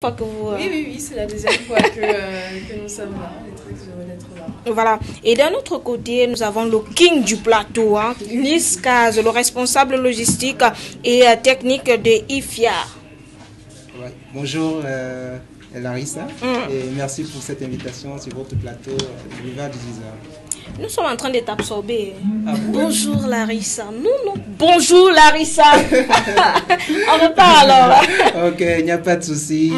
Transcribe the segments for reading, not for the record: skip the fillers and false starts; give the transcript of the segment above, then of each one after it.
fois que vous... Oui, c'est la deuxième fois que nous sommes là. On est très heureux d'être là. Voilà. Et d'un autre côté, nous avons le king du plateau, Lys Kaz, le responsable logistique et technique de IFIAR. Ouais. Bonjour Larissa, et merci pour cette invitation sur votre plateau de l'univers du 10h. Nous sommes en train de t'absorber. Ah, bonjour Larissa. Non. Bonjour Larissa. On repart alors. Ok, il n'y a pas de souci.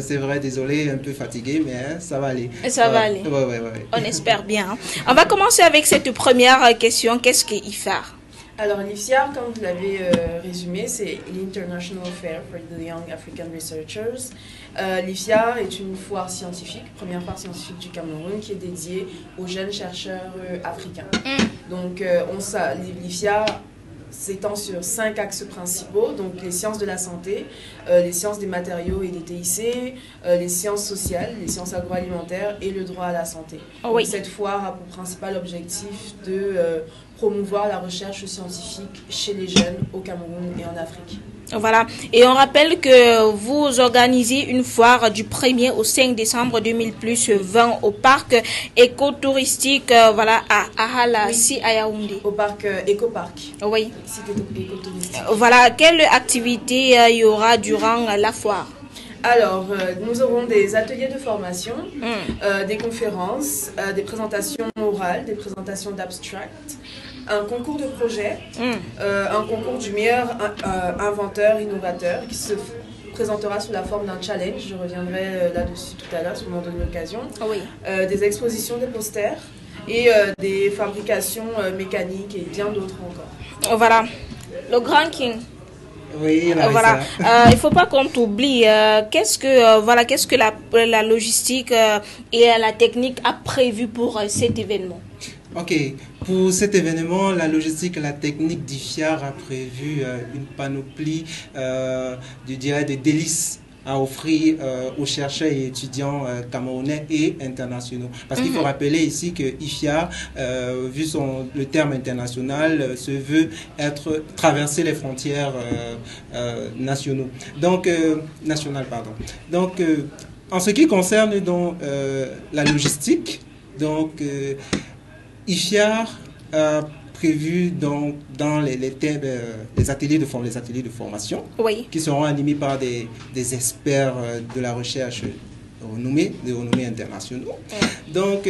C'est vrai, désolé, un peu fatigué, mais ça va aller. Ça va aller. Ouais. On espère bien. On va commencer avec cette première question. Qu'est-ce que IFAR? Alors, l'IFIAR, comme vous l'avez résumé, c'est l'International Fair for the Young African Researchers. L'IFIAR est une foire scientifique, première foire scientifique du Cameroun, qui est dédiée aux jeunes chercheurs africains. Donc, l'IFIAR s'étend sur 5 axes principaux, donc les sciences de la santé, les sciences des matériaux et des TIC, les sciences sociales, les sciences agroalimentaires et le droit à la santé. Oui. Donc, cette foire a pour principal objectif de promouvoir la recherche scientifique chez les jeunes au Cameroun et en Afrique. Voilà. Et on rappelle que vous organisez une foire du 1er au 5 décembre 2020 au parc écotouristique à Ahala, si à Yaoundé. Au parc Ecopark. Oui. Cité écotouristique. Voilà. Quelle activité il y aura durant la foire? Alors, nous aurons des ateliers de formation, des conférences, des présentations orales, des présentations d'abstract, un concours de projet, un concours du meilleur inventeur, innovateur, qui se présentera sous la forme d'un challenge. Je reviendrai là-dessus tout à l'heure, si on m'en donne l'occasion. Oui. Des expositions de posters et des fabrications mécaniques et bien d'autres encore. Voilà. Le Grand King. Oui, voilà. Il ne faut pas qu'on t'oublie. Qu'est-ce que la logistique et la technique a prévu pour cet événement? Ok, pour cet événement, la logistique et la technique d'IFIAR a prévu une panoplie, je dirais, de délices à offrir aux chercheurs et étudiants camerounais et internationaux. Parce qu'il faut rappeler ici que IFIAR, vu le terme international, se veut traverser les frontières nationales. Donc, en ce qui concerne la logistique, IFIAR a prévu dans les ateliers de formation, oui, qui seront animés par des experts de la recherche renommés internationaux. Donc,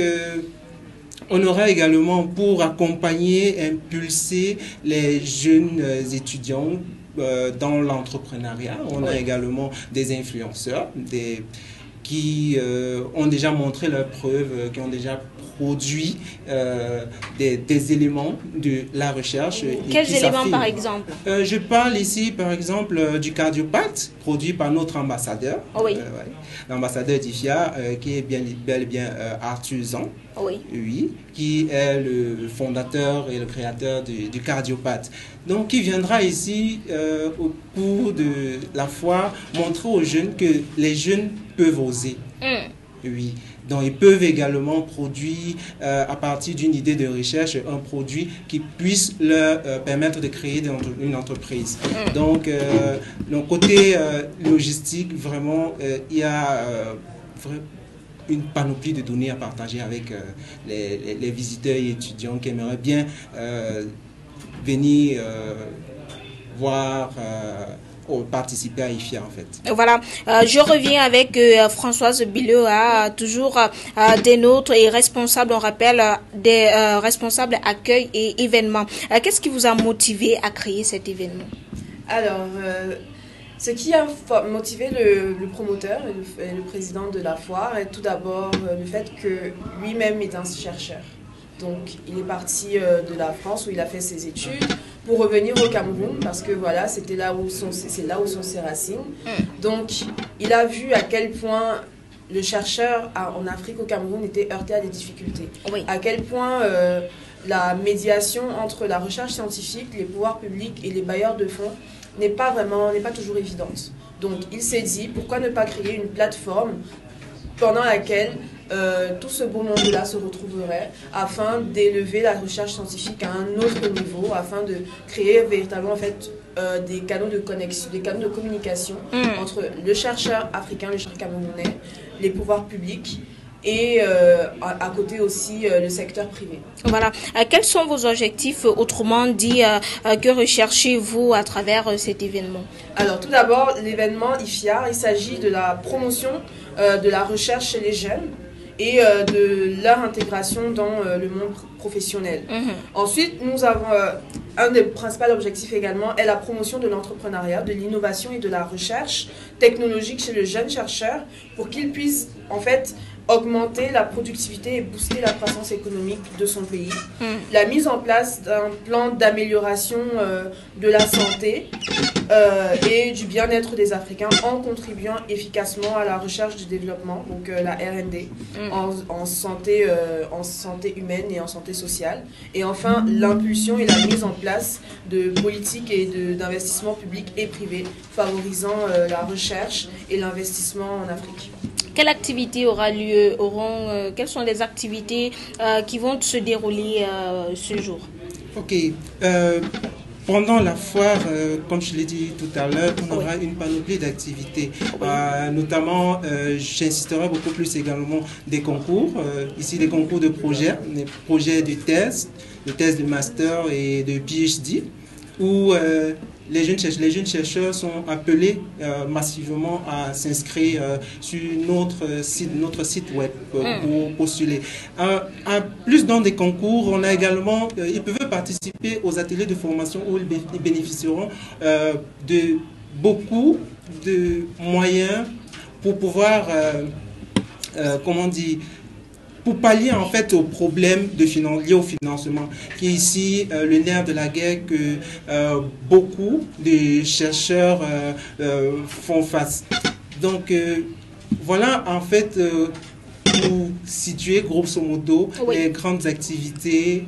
on aura également, pour accompagner, impulser les jeunes étudiants dans l'entrepreneuriat, on a également des influenceurs, qui ont déjà montré leurs preuves, qui ont déjà produit des éléments de la recherche. Quels éléments par exemple? Je parle ici par exemple du cardiopathe produit par notre ambassadeur, l'ambassadeur d'IFIAR, qui est bel et bien Arthur Zan, qui est le fondateur et le créateur du cardiopathe. Donc, qui viendra ici au cours de la foire montrer aux jeunes que les jeunes peuvent oser. Oui. Donc, ils peuvent également produire, à partir d'une idée de recherche, un produit qui puisse leur permettre de créer une entreprise. Donc, le côté logistique, vraiment, il y a une panoplie de données à partager avec les visiteurs et étudiants qui aimeraient bien venir voir participer à IFIAR en fait. Voilà, je reviens avec Françoise Billot, toujours des nôtres et responsables, on rappelle, des responsables accueil et événements. Qu'est-ce qui vous a motivé à créer cet événement? Alors, ce qui a motivé le promoteur et le président de la foire est tout d'abord le fait que lui-même est un chercheur. Donc, il est parti de la France où il a fait ses études pour revenir au Cameroun parce que voilà, c'est là où sont ses racines. Donc, il a vu à quel point le chercheur en Afrique, au Cameroun, était heurté à des difficultés. À quel point la médiation entre la recherche scientifique, les pouvoirs publics et les bailleurs de fonds n'est pas toujours évidente. Donc, il s'est dit, pourquoi ne pas créer une plateforme pendant laquelle tout ce beau monde-là se retrouverait afin d'élever la recherche scientifique à un autre niveau, afin de créer véritablement en fait des canaux de connexion, des canaux de communication entre le chercheur africain, le chercheur camerounais, les pouvoirs publics et à côté aussi le secteur privé. Voilà. Quels sont vos objectifs, autrement dit, que recherchez-vous à travers cet événement? Alors tout d'abord, l'événement IFIAR, il s'agit de la promotion de la recherche chez les jeunes et de leur intégration dans le monde professionnel. Ensuite, nous avons un des principaux objectifs également est la promotion de l'entrepreneuriat, de l'innovation et de la recherche technologique chez le jeune chercheur pour qu'il puisse en fait augmenter la productivité et booster la croissance économique de son pays. La mise en place d'un plan d'amélioration de la santé et du bien-être des Africains en contribuant efficacement à la recherche du développement, donc la R&D, en santé humaine et en santé sociale. Et enfin, l'impulsion et la mise en place de politiques et d'investissements publics et privés favorisant la recherche et l'investissement en Afrique. Quelle activité aura lieu, quelles sont les activités qui vont se dérouler ce jour? Ok. Pendant la foire, comme je l'ai dit tout à l'heure, on aura une panoplie d'activités. Notamment, j'insisterai beaucoup plus également des concours. Ici, des concours de projets, des projets de thèse de master et de PhD, où les jeunes chercheurs sont appelés massivement à s'inscrire sur notre site web pour postuler. En plus dans des concours, on a également, ils peuvent participer aux ateliers de formation où ils bénéficieront de beaucoup de moyens pour pouvoir, pour pallier en fait aux problèmes liés au financement, qui est ici le nerf de la guerre que beaucoup de chercheurs font face. Donc voilà en fait pour situer grosso modo les grandes activités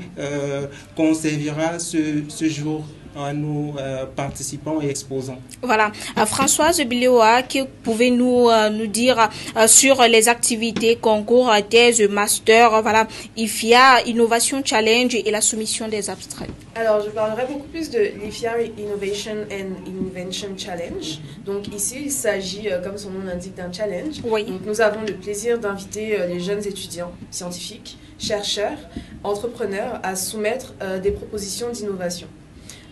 qu'on servira ce jour à nos participants et exposants. Voilà. Françoise Biloa, que pouvez-nous nous dire sur les activités, concours, thèse, master, voilà, IFIA, Innovation Challenge et la soumission des abstraits? Alors, je parlerai beaucoup plus de l'IFIA Innovation and Invention Challenge. Donc ici, il s'agit, comme son nom l'indique, d'un challenge. Donc, nous avons le plaisir d'inviter les jeunes étudiants, scientifiques, chercheurs, entrepreneurs à soumettre des propositions d'innovation.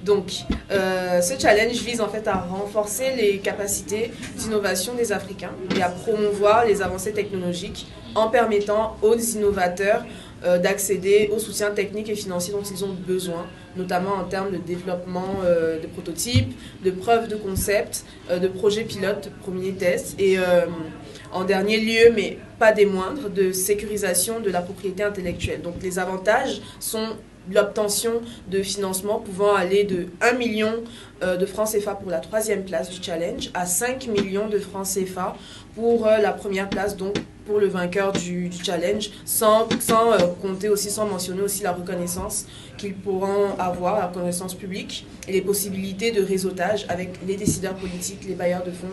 Donc, ce challenge vise en fait à renforcer les capacités d'innovation des Africains et à promouvoir les avancées technologiques en permettant aux innovateurs d'accéder au soutien technique et financier dont ils ont besoin, notamment en termes de développement de prototypes, de preuves de concept, de projets pilotes, de premiers tests et en dernier lieu, mais pas des moindres, de sécurisation de la propriété intellectuelle. Donc les avantages sont l'obtention de financement pouvant aller de 1 million de francs CFA pour la 3e place du challenge à 5 millions de francs CFA pour la première place, donc pour le vainqueur du challenge, sans compter aussi, sans mentionner aussi la reconnaissance qu'ils pourront avoir, la reconnaissance publique et les possibilités de réseautage avec les décideurs politiques, les bailleurs de fonds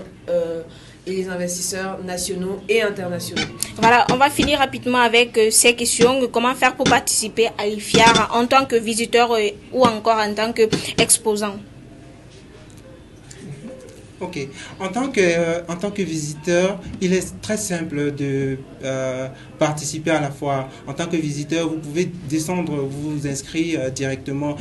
et les investisseurs nationaux et internationaux. Voilà, on va finir rapidement avec ces questions. Comment faire pour participer à l'IFIAR en tant que visiteur ou encore en tant qu'exposant? Ok. En tant que visiteur, il est très simple de participer à la foire. En tant que visiteur, vous pouvez descendre, vous inscrire directement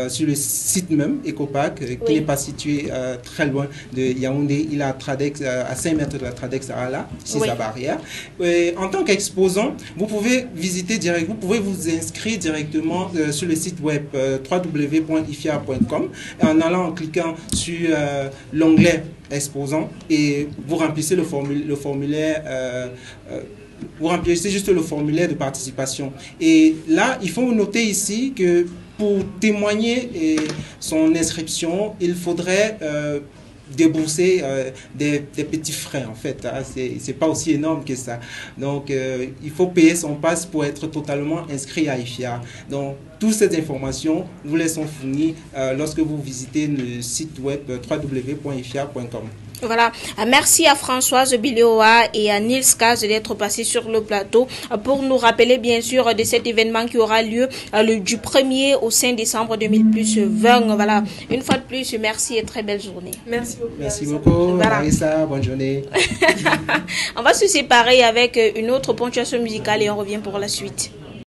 sur le site même, Ecopac, qui n'est pas situé très loin de Yaoundé. Il est à Tradex, à 5 mètres de la Tradex Arala, chez sa barrière. Et en tant qu'exposant, vous pouvez vous pouvez vous inscrire directement sur le site web www.ifia.com en allant en cliquant sur l'onglet exposant et vous remplissez le formulaire vous remplissez juste le formulaire de participation. Et là, il faut noter ici que pour témoigner son inscription, il faudrait débourser des petits frais en fait, hein. C'est pas aussi énorme que ça, donc il faut payer son pass pour être totalement inscrit à IFIA. Donc toutes ces informations vous les sont fournies lorsque vous visitez le site web www.ifia.com. Voilà, merci à Françoise Biloa et à Nils Kaz d'être passés sur le plateau pour nous rappeler bien sûr de cet événement qui aura lieu du 1er au 5 décembre 2020. Voilà, une fois de plus, merci et très belle journée. Merci beaucoup. Merci beaucoup, voilà. Marissa, bonne journée. On va se séparer avec une autre ponctuation musicale et on revient pour la suite.